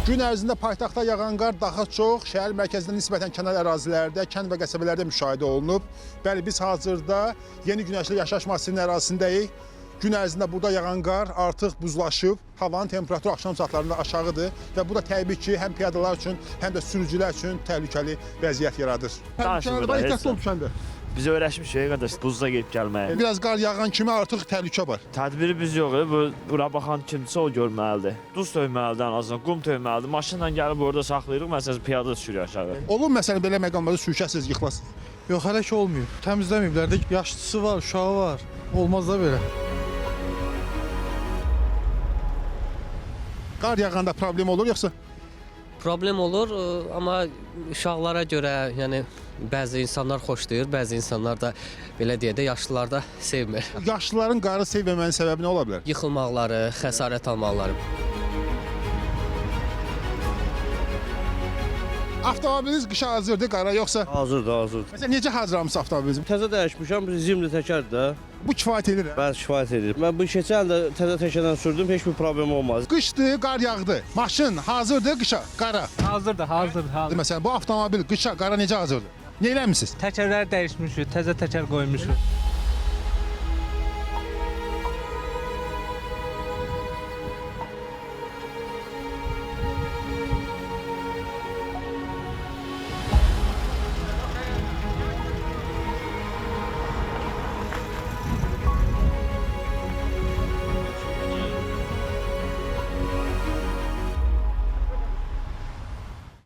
Gün ərzində paytaxtda yağan qar daha çox şəhər mərkəzindən nisbətən kənar ərazilərdə, kənd və qəsəbələrdə müşahidə olunub. Bəli, biz hazırda Yeni Günəşli Yaşayış Massivinin ərazisindəyik. Gün ərzində burada yağan qar artıq buzlaşıb, havanın temperaturu axşam saatlarında aşağıdır və bu da təbii ki, həm piyadalar üçün, həm də sürücülər üçün təhlükəli vəziyyət yaradır. Daşınmır, Ehtiyatlı ol düşəndə. Biz öyrəşmişik qardaş, buzda gedib gəlməyə. Biraz qar yağan kimi artıq təhlükə var. Tədbirimiz yox, bura baxan kimsə o görməlidir. Duz tökməlidir ən azından, qum tökməlidir. Maşınla gəlib orada saxlayırıq, məsələn, piyada sürüyor aşağı. Olur məsələn belə məqamlarda sürüşəsiz, yıxılasınız. Yox, hələ ki olmuyor. Təmizləməyiblər də, yaşlısı var, uşağı var. Olmaz da belə. Qar yağanda problem olur yoxsa? Problem olur, amma uşaqlara görə, yəni bəzi insanlar xoşlayır, bəzi insanlar da belə deyə də yaşlılar da sevmir. Yaşlıların qarı sevməmənin səbəbi nə ola bilər? Yıxılmaqları, xəsarət almaları. Avtomobiliniz qışa hazırdır, qara yoxsa? Hazırdır. Məsələn, necə hazırlamısınız avtomobilinizi? Təzə dəyişmişəm, zimli təkərdir də. Bu kifayət edir. Bəs kifayət edir. Mən bu keçən də təzə təkərdən sürdüm, heç bir problem olmaz. Qışdır, qar yağdı. Maşın hazırdır qışa, qara. Hazır. Məsələn, bu avtomobil qışa, qara necə hazırdır? Nə eləmisiniz? Təkərləri dəyişmişik, təzə təkər qoymuşuq.